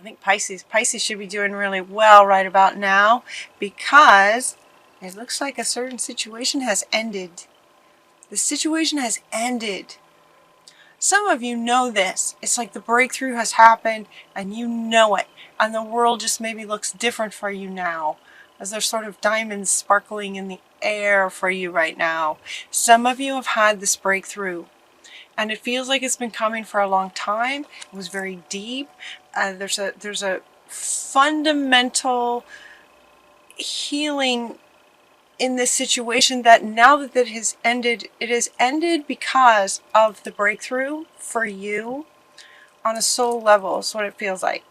think Pisces should be doing really well right about now, because it looks like a certain situation has ended. The situation has ended. Some of you know this. It's like the breakthrough has happened and you know it. And the world just maybe looks different for you now, as there's sort of diamonds sparkling in the air for you right now. Some of you have had this breakthrough, and it feels like it's been coming for a long time. It was very deep. There's a fundamental healing in this situation that now that it has ended because of the breakthrough for you on a soul level is what it feels like.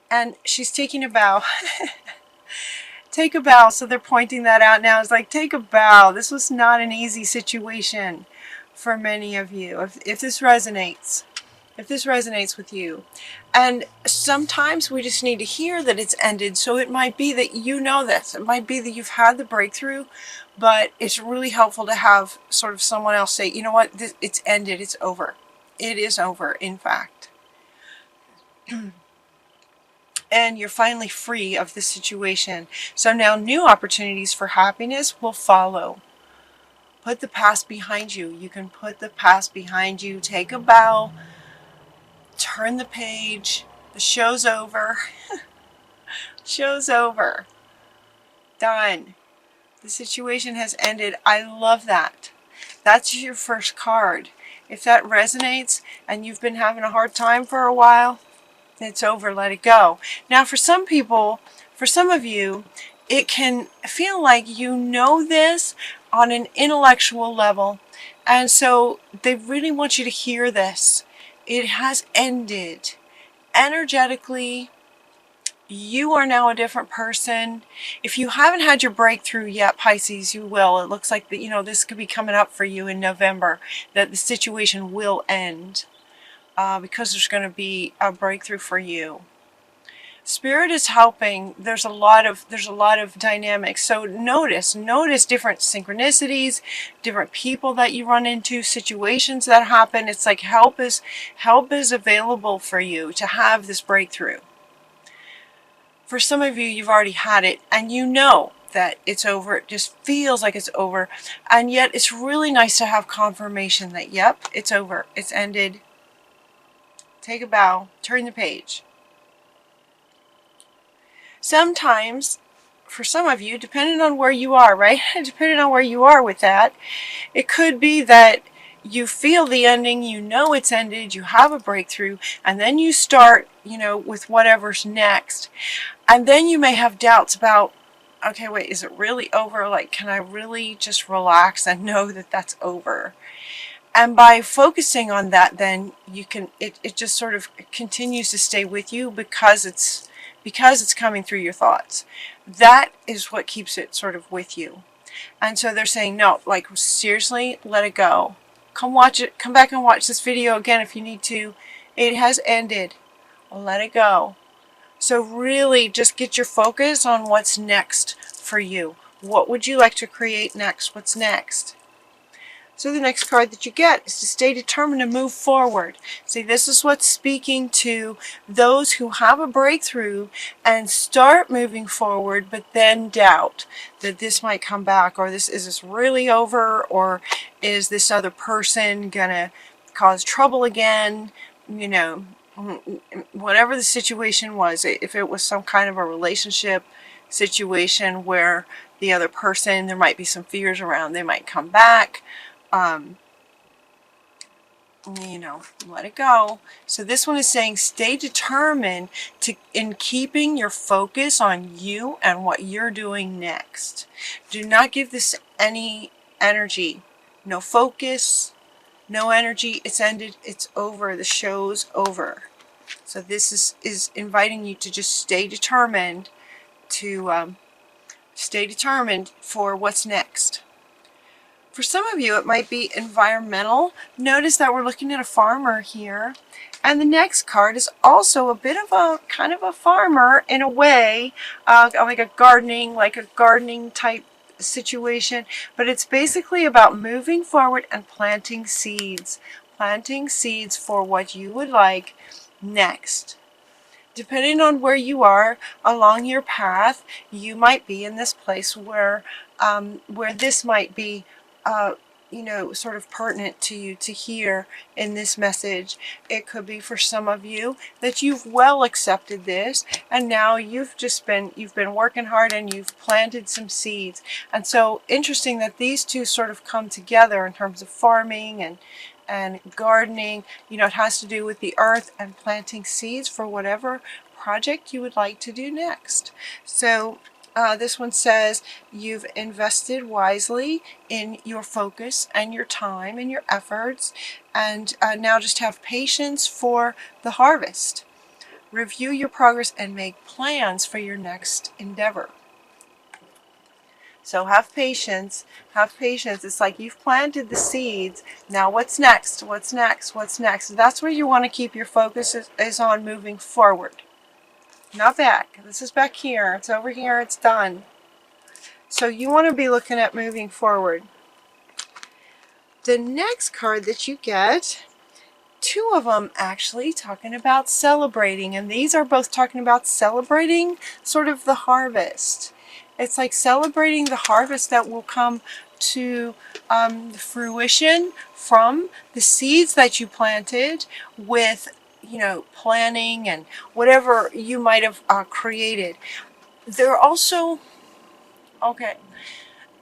And she's taking a bow. Take a bow. So they're pointing that out now. It's like, take a bow. This was not an easy situation for many of you. If this resonates with you. And sometimes we just need to hear that it's ended. So it might be that you know this. It might be that you've had the breakthrough, but it's really helpful to have sort of someone else say, you know what, it's ended, it's over. It is over, in fact. And you're finally free of this situation. So now new opportunities for happiness will follow. Put the past behind you. You can put the past behind you. Take a bow. Turn the page. The show's over. Show's over. Done. The situation has ended. I love that. That's your first card. If that resonates and you've been having a hard time for a while, it's over. Let it go. Now for some people, for some of you, it can feel like you know this on an intellectual level. And so they really want you to hear this. It has ended. Energetically, you are now a different person. If you haven't had your breakthrough yet, Pisces, you will. It looks like that, you know, this could be coming up for you in November, that the situation will end because there's going to be a breakthrough for you. Spirit is helping. There's a lot of dynamics. So notice different synchronicities, different people that you run into, situations that happen. It's like help is available for you to have this breakthrough. For some of you, you've already had it and you know that it's over. It just feels like it's over. And yet it's really nice to have confirmation that, yep, it's over. It's ended. Take a bow. Turn the page. Sometimes, for some of you, depending on where you are, right? Depending on where you are with that, it could be that you feel the ending, you know it's ended, you have a breakthrough, and then you start, you know, with whatever's next. And then you may have doubts about, okay, wait, is it really over? Like, can I really just relax and know that that's over? And by focusing on that, then you can, it just sort of continues to stay with you because it's coming through your thoughts. That is what keeps it sort of with you. And so they're saying, no, like seriously, let it go. Come watch it. Come back and watch this video again if you need to. It has ended. Let it go. So really just get your focus on what's next for you. What would you like to create next? What's next? So the next card that you get is to stay determined to move forward. See, this is what's speaking to those who have a breakthrough and start moving forward, but then doubt that this might come back, or is this really over, or is this other person gonna cause trouble again? You know, whatever the situation was, if it was some kind of a relationship situation where the other person, there might be some fears around, they might come back. You know, let it go. So this one is saying stay determined in keeping your focus on you and what you're doing next. Do not give this any energy. No focus, no energy. It's ended. It's over. The show's over. So this is inviting you to just stay determined for what's next. For some of you, it might be environmental. Notice that we're looking at a farmer here. And the next card is also a bit of a kind of a farmer in a way, like a gardening type situation. But it's basically about moving forward and planting seeds. Planting seeds for what you would like next. depending on where you are along your path, you might be in this place where this might be, you know, sort of pertinent to you to hear in this message. It could be for some of you that you've well accepted this, and now you've been working hard and you've planted some seeds. And so interesting that these two sort of come together in terms of farming and gardening. You know, it has to do with the earth and planting seeds for whatever project you would like to do next. So this one says you've invested wisely in your focus and your time and your efforts, and now just have patience for the harvest. Review your progress and make plans for your next endeavor. So have patience, have patience. It's like you've planted the seeds. Now what's next? What's next? What's next? That's where you want to keep your focus is on moving forward. Not back. This is back here. It's over here. It's done. So you want to be looking at moving forward. The next card that you get, two of them actually talking about celebrating, and these are both talking about celebrating sort of the harvest. It's like celebrating the harvest that will come to fruition from the seeds that you planted with, you know, planning and whatever you might have created. They're also, okay,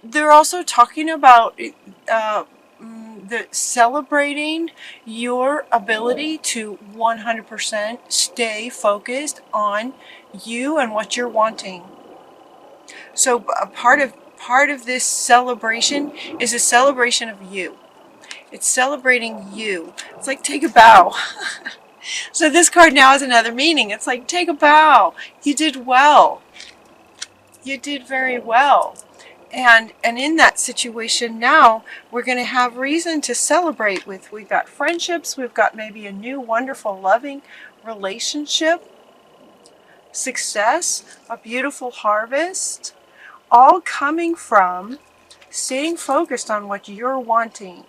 they're also talking about the celebrating your ability to 100% stay focused on you and what you're wanting. So a part of this celebration is a celebration of you. It's celebrating you. It's like take a bow. So this card now has another meaning. It's like take a bow. You did well. You did very well. And in that situation now, we're going to have reason to celebrate with. We've got friendships. We've got maybe a new, wonderful, loving relationship, success, a beautiful harvest, all coming from staying focused on what you're wanting,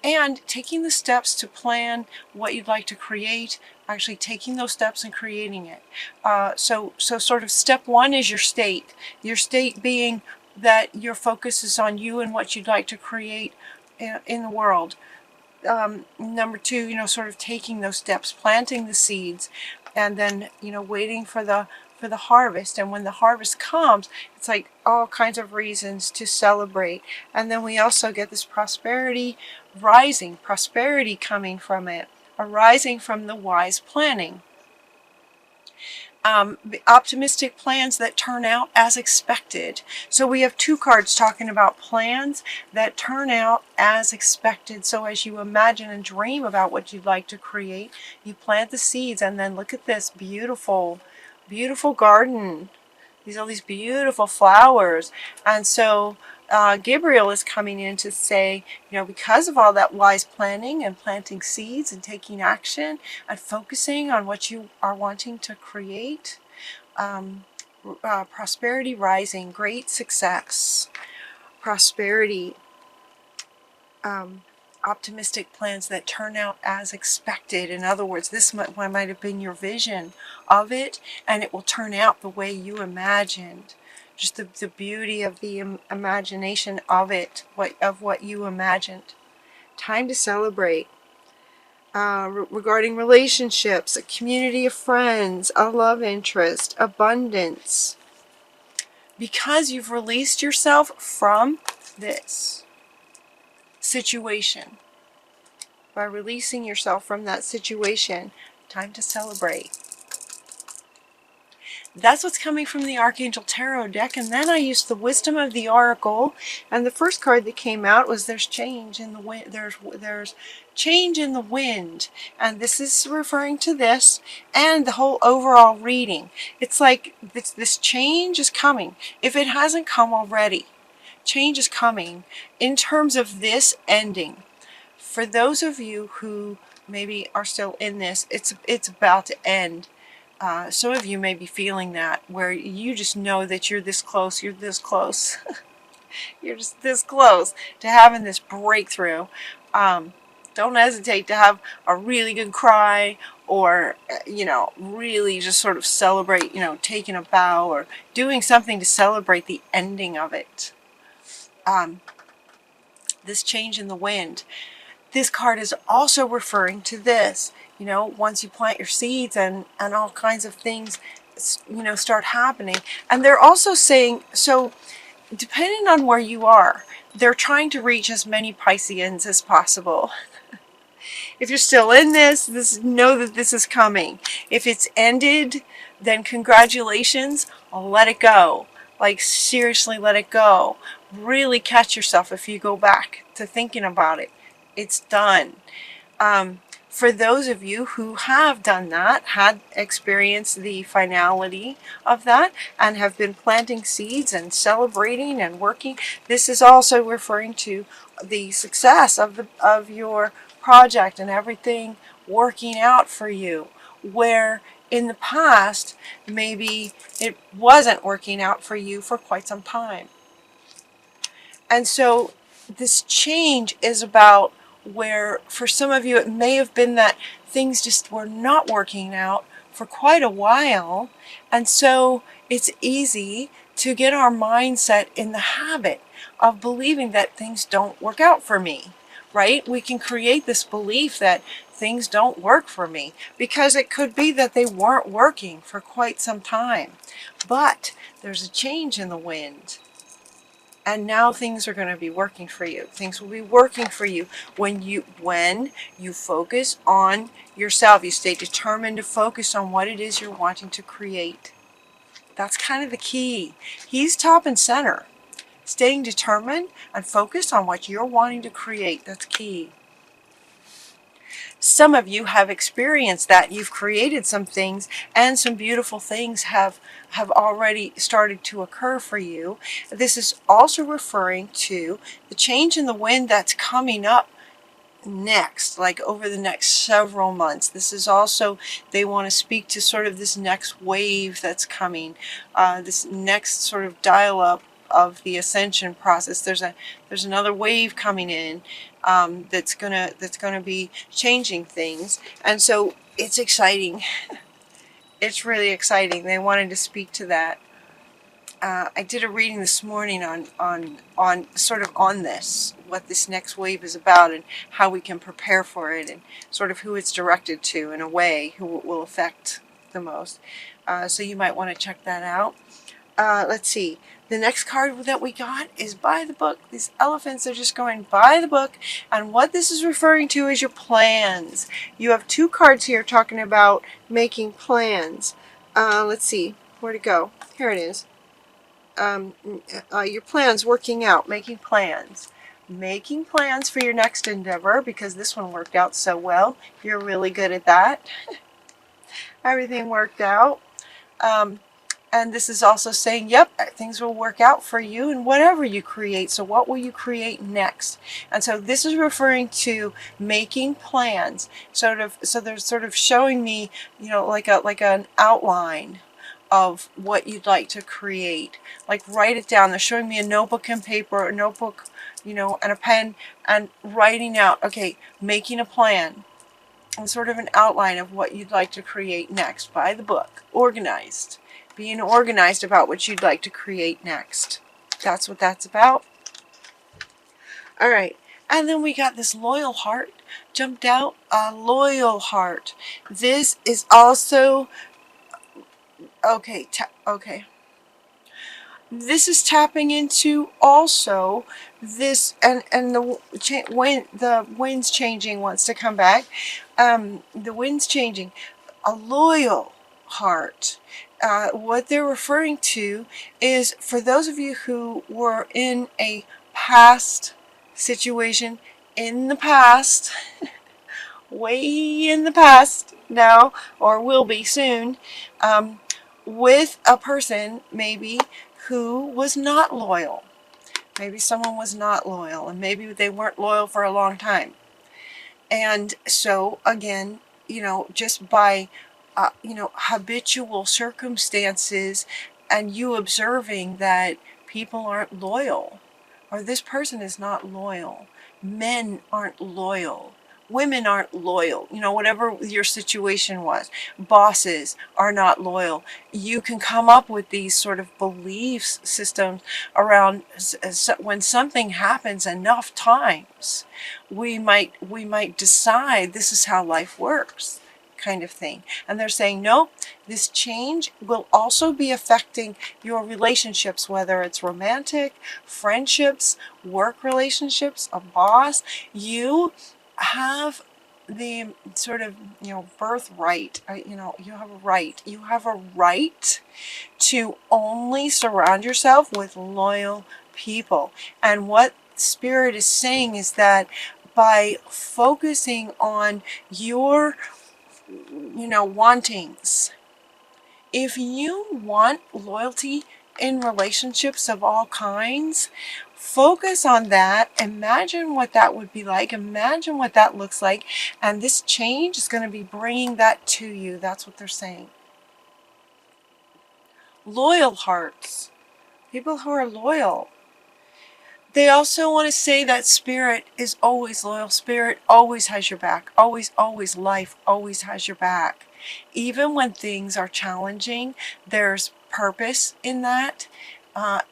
and taking the steps to plan what you'd like to create, actually taking those steps and creating it. So sort of step one is your state being that your focus is on you and what you'd like to create in the world. Number two, you know, sort of taking those steps, planting the seeds, and then, you know, waiting for the harvest. And when the harvest comes, it's like all kinds of reasons to celebrate. And then we also get this prosperity rising, prosperity coming from it, arising from the wise planning. Optimistic plans that turn out as expected. So we have two cards talking about plans that turn out as expected. So as you imagine and dream about what you'd like to create, you plant the seeds, and then look at this beautiful, beautiful garden. All these beautiful flowers. And so Gabriel is coming in to say, you know, because of all that wise planning and planting seeds and taking action and focusing on what you are wanting to create, prosperity rising, great success, prosperity, optimistic plans that turn out as expected. In other words, this might have been your vision of it, and it will turn out the way you imagined. Just the beauty of the imagination of it, of what you imagined. Time to celebrate. Regarding relationships, a community of friends, a love interest, abundance. Because you've released yourself from this situation. By releasing yourself from that situation, time to celebrate. That's what's coming from the Archangel Tarot deck. And then I used the Wisdom of the Oracle, and the first card that came out was there's change in the wind. There's change in the wind, and this is referring to this and the whole overall reading. It's like this change is coming. If it hasn't come already, change is coming in terms of this ending. For those of you who maybe are still in this, it's about to end. Some of you may be feeling that, where you just know that you're this close, you're just this close to having this breakthrough. Don't hesitate to have a really good cry, or, really just sort of celebrate, taking a bow or doing something to celebrate the ending of it. This change in the wind. This card is also referring to this. Once you plant your seeds and all kinds of things, start happening. And they're also saying, so depending on where you are, they're trying to reach as many Pisceans as possible. If you're still in this, know that this is coming. If it's ended, then congratulations, let it go. Like, seriously, let it go. Really catch yourself if you go back to thinking about it. It's done. For those of you who have done that, had experienced the finality of that, and have been planting seeds and celebrating and working, this is also referring to the success of your project and everything working out for you, where in the past maybe it wasn't working out for you for quite some time. And so this change is about where, for some of you, it may have been that things just were not working out for quite a while. And so it's easy to get our mindset in the habit of believing that things don't work out for me, right? We can create this belief that things don't work for me because it could be that they weren't working for quite some time. But there's a change in the wind. And now things are going to be working for you. Things will be working for you when you focus on yourself. You stay determined to focus on what it is you're wanting to create. That's kind of the key. He's top and center. Staying determined and focused on what you're wanting to create. That's key. Some of you have experienced that. You've created some things, and some beautiful things have already started to occur for you. This is also referring to the change in the wind that's coming up next, like over the next several months. This is also, they want to speak to sort of this next wave that's coming, this next sort of dial-up of the ascension process. There's another wave coming in that's gonna be changing things, and so it's exciting. It's really exciting. They wanted to speak to that. I did a reading this morning on sort of on this, what this next wave is about and how we can prepare for it, and sort of who it's directed to in a way, who it will affect the most. So you might want to check that out. Let's see. The next card that we got is by the book. These elephants are just going by the book. And what this is referring to is your plans. You have two cards here talking about making plans. Let's see. Where'd it go? Here it is. Your plans, working out, making plans. Making plans for your next endeavor, because this one worked out so well. You're really good at that. Everything worked out. And this is also saying, yep, things will work out for you in whatever you create. So what will you create next? And so this is referring to making plans. So they're sort of showing me, like an outline of what you'd like to create. Like, write it down. They're showing me a notebook and paper, a notebook, and a pen, and writing out, okay, making a plan. And sort of an outline of what you'd like to create next by the book. Organized. Being organized about what you'd like to create next. That's what that's about. All right. And then we got this loyal heart jumped out. A loyal heart. This is also... Okay. This is tapping into also this, and the wind's changing, wants to come back. The wind's changing. A loyal heart. What they're referring to is, for those of you who were in a past situation, in the past, way in the past now, or will be soon, with a person maybe who was not loyal. Maybe someone was not loyal, and maybe they weren't loyal for a long time. And so again, just by habitual circumstances, and you observing that people aren't loyal, or this person is not loyal. Men aren't loyal. women aren't loyal, you know, whatever your situation was. Bosses are not loyal. You can come up with these sort of belief systems around when something happens enough times, we might decide this is how life works, kind of thing. And they're saying, no, this change will also be affecting your relationships, whether it's romantic, friendships, work relationships, a boss. You have the sort of, you know, birthright, you know, you have a right to only surround yourself with loyal people. And what Spirit is saying is that by focusing on your, you know, wantings, if you want loyalty in relationships of all kinds, focus on that. Imagine what that would be like. Imagine what that looks like. And this change is going to be bringing that to you. That's what they're saying. Loyal hearts. People who are loyal. They also want to say that Spirit is always loyal. Spirit always has your back. Always, always. Life always has your back. Even when things are challenging, there's purpose in that.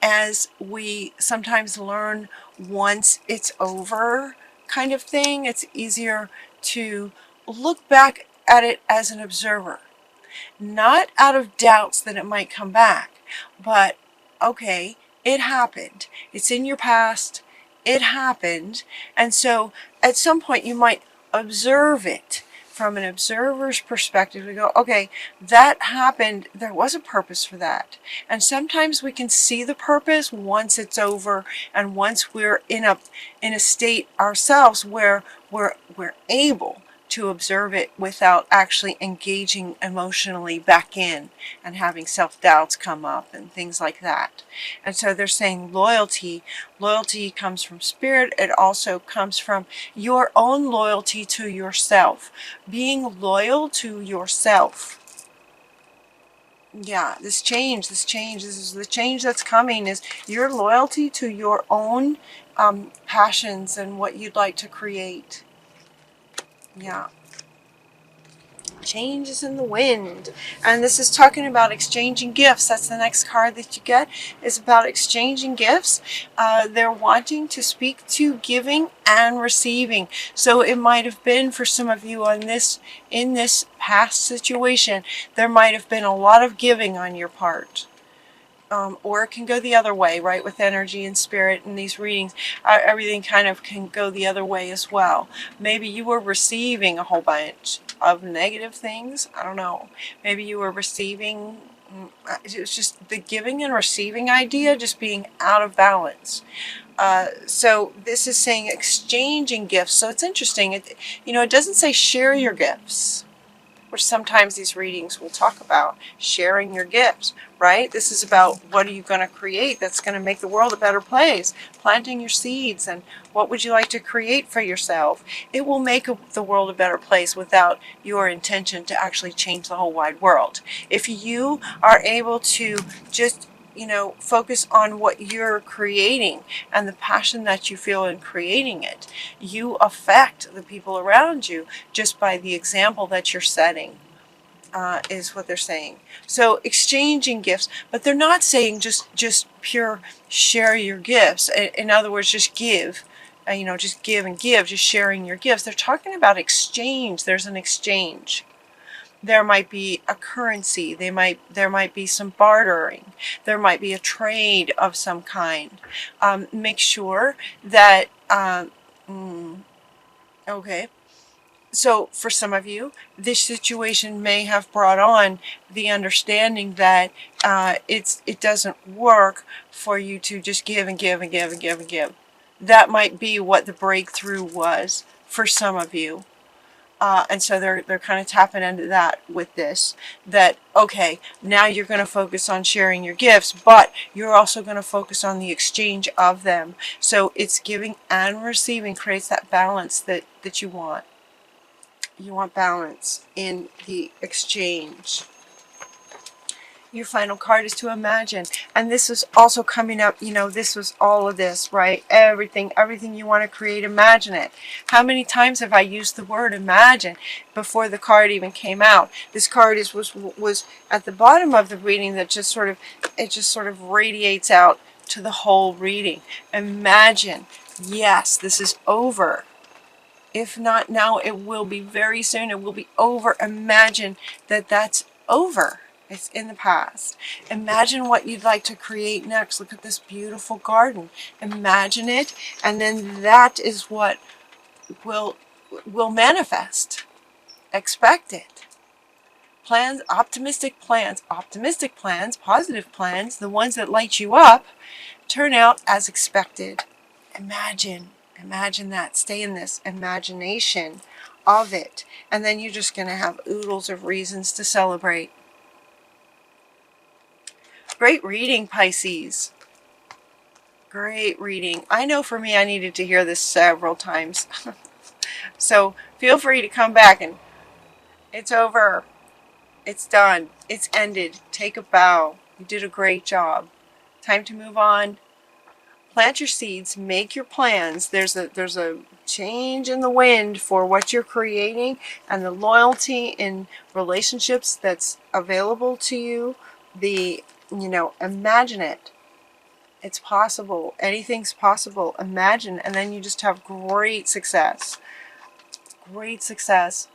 As we sometimes learn once it's over, kind of thing, it's easier to look back at it as an observer. Not out of doubts that it might come back, but okay, it happened. It's in your past. It happened. And so at some point you might observe it from an observer's perspective. We go, okay, that happened. There was a purpose for that. And sometimes we can see the purpose once it's over and once we're in a state ourselves where we're able to observe it without actually engaging emotionally back in and having self-doubts come up and things like that. And so they're saying loyalty comes from Spirit. It also comes from your own loyalty to yourself, being loyal to yourself. Yeah, this is the change that's coming, is your loyalty to your own passions and what you'd like to create. Yeah. Change is in the wind. And this is talking about exchanging gifts. That's the next card that you get, is about exchanging gifts. They're wanting to speak to giving and receiving. So it might have been for some of you in this past situation, there might have been a lot of giving on your part. Or it can go the other way, right? With energy and spirit and these readings, everything kind of can go the other way as well. Maybe you were receiving a whole bunch of negative things. I don't know. Maybe you were receiving, it was just the giving and receiving idea just being out of balance. So this is saying exchanging gifts. So it's interesting. It doesn't say share your gifts, which sometimes these readings will talk about sharing your gifts, right? This is about what are you going to create that's going to make the world a better place, planting your seeds, and what would you like to create for yourself. It will make the world a better place without your intention to actually change the whole wide world. If you are able to just focus on what you're creating and the passion that you feel in creating it, you affect the people around you just by the example that you're setting, is what they're saying. So exchanging gifts, but they're not saying just pure share your gifts. In other words, just give. Just give and give, just sharing your gifts. They're talking about exchange. There's an exchange. There might be a currency. There might be some bartering. There might be a trade of some kind. Make sure that okay. So for some of you, this situation may have brought on the understanding that it doesn't work for you to just give and give and give and give and give. That might be what the breakthrough was for some of you. And so they're kind of tapping into that with this, that, okay, now you're going to focus on sharing your gifts, but you're also going to focus on the exchange of them. So it's giving and receiving creates that balance that you want. You want balance in the exchange. Your final card is to imagine. And this is also coming up, you know, this was all of this, right? Everything you want to create, imagine it. How many times have I used the word imagine before the card even came out? This card was at the bottom of the reading that just sort of radiates out to the whole reading. Imagine. Yes, this is over. If not now, it will be very soon. It will be over. Imagine that that's over. It's in the past. Imagine what you'd like to create next. Look at this beautiful garden. Imagine it, and then that is what will manifest. Expect it. Plans, optimistic plans, positive plans, the ones that light you up, turn out as expected. Imagine that. Stay in this imagination of it. And then you're just going to have oodles of reasons to celebrate. Great reading, Pisces. Great reading. I know for me, I needed to hear this several times. So feel free to come back, and it's over. It's done. It's ended. Take a bow. You did a great job. Time to move on. Plant your seeds, make your plans. There's a change in the wind for what you're creating, and the loyalty in relationships that's available to you. Imagine it. It's possible. Anything's possible. Imagine, and then you just have great success. Great success.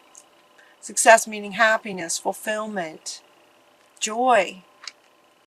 Success meaning happiness, fulfillment, joy.